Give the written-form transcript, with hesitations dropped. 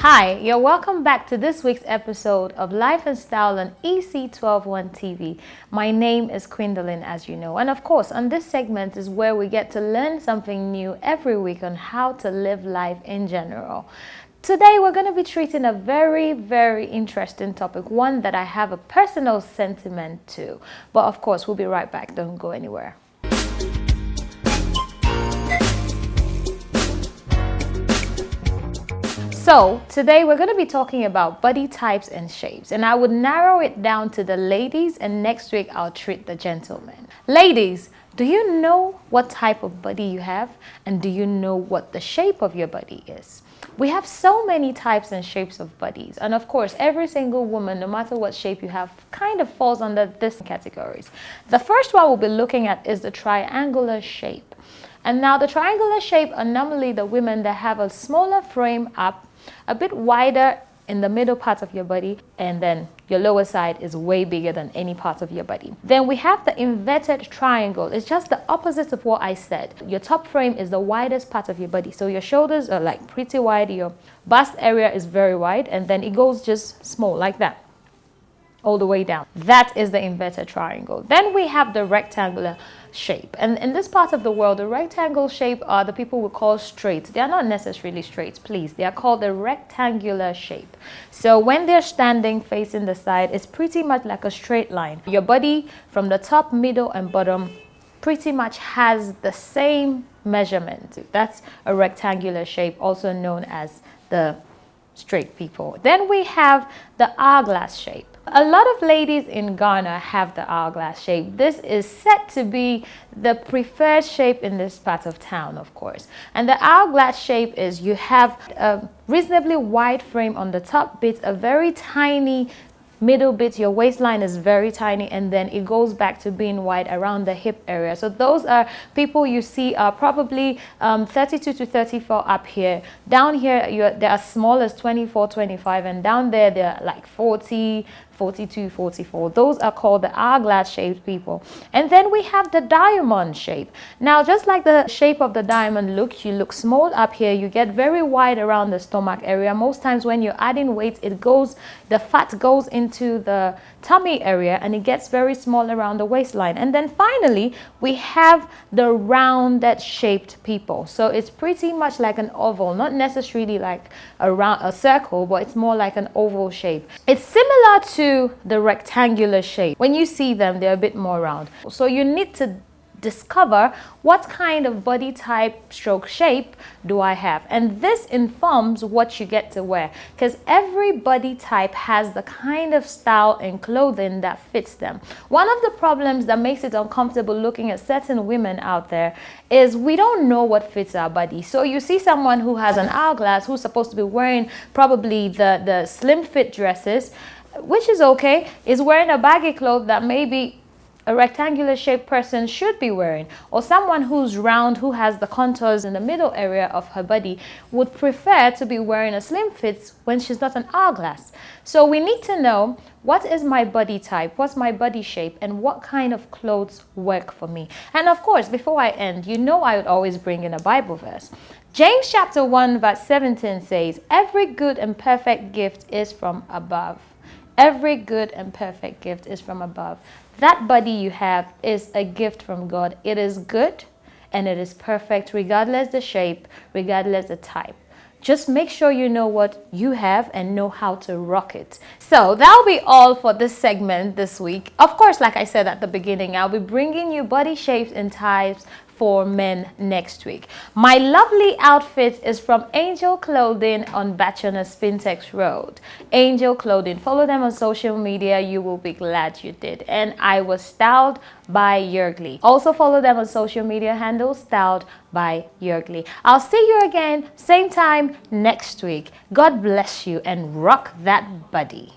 Hi, you're welcome back to this week's episode of LifeNstyle on Ec12one TV. My name is Gwendolyn, as you know, and of course on this segment is where we get to learn something new every week on how to live life in general. Today we're going to be treating a very interesting topic, one that I have a personal sentiment to. But of course we'll be right back, don't go anywhere. So today we're going to be talking about body types and shapes, and I would narrow it down to the ladies, and next week I'll treat the gentlemen. Ladies, do you know what type of body you have, and do you know what the shape of your body is? We have so many types and shapes of bodies, and of course every single woman, no matter what shape you have, kind of falls under these categories. The first one we'll be looking at is the triangular shape. And now the triangular shape are normally the women that have a smaller frame up, a bit wider in the middle part of your body, and then your lower side is way bigger than any part of your body. Then we have the inverted triangle. It's just the opposite of what I said. Your top frame is the widest part of your body. So your shoulders are like pretty wide, your bust area is very wide, and then it goes just small like that, all the way down. That is the inverted triangle. Then we have the rectangular shape. And in this part of the world, the rectangle shape are the people we call straight. They are not necessarily straight, please. They are called the rectangular shape. So when they're standing facing the side, it's pretty much like a straight line. Your body from the top, middle, and bottom pretty much has the same measurement. That's a rectangular shape, also known as the straight people. Then we have the hourglass shape. A lot of ladies in Ghana have the hourglass shape. This is said to be the preferred shape in this part of town, of course. And the hourglass shape is you have a reasonably wide frame on the top bit, a very tiny middle bit, your waistline is very tiny, and then it goes back to being wide around the hip area. So those are people you see are probably 32 to 34 up here. Down here they are small as 24, 25, and down there they're like 40, 42, 44. Those are called the hourglass shaped people. And then we have the diamond shape. Now, just like the shape of the diamond looks, you look small up here, you get very wide around the stomach area. Most times when you're adding weight, the fat goes into the tummy area and it gets very small around the waistline. And then finally, we have the rounded shaped people. So it's pretty much like an oval, not necessarily like a circle, but it's more like an oval shape. It's similar to the rectangular shape. When you see them, they're a bit more round. So you need to discover what kind of body type stroke shape do I have, and this informs what you get to wear, because every body type has the kind of style and clothing that fits them. One of the problems that makes it uncomfortable looking at certain women out there is we don't know what fits our body. So you see someone who has an hourglass who's supposed to be wearing probably the slim fit dresses, which is okay, is wearing a baggy cloth that maybe a rectangular shaped person should be wearing, or someone who's round, who has the contours in the middle area of her body, would prefer to be wearing a slim fit when she's not an hourglass. So we need to know, what is my body type, what's my body shape, and what kind of clothes work for me. And of course, before I end, you know I would always bring in a Bible verse. James chapter 1 verse 17 says, "Every good and perfect gift is from above." Every good and perfect gift is from above. That body you have is a gift from God. It is good and it is perfect, regardless the shape, regardless the type. Just make sure you know what you have and know how to rock it. So that'll be all for this segment this week. Of course, like I said at the beginning, I'll be bringing you body shapes and types for men next week. My lovely outfit is from Angel Clothing on Bachana Spintex Road. Angel Clothing. Follow them on social media. You will be glad you did. And I was styled by Yergli. Also follow them on social media handles, styled by Yergli. I'll see you again, same time next week. God bless you and rock that body.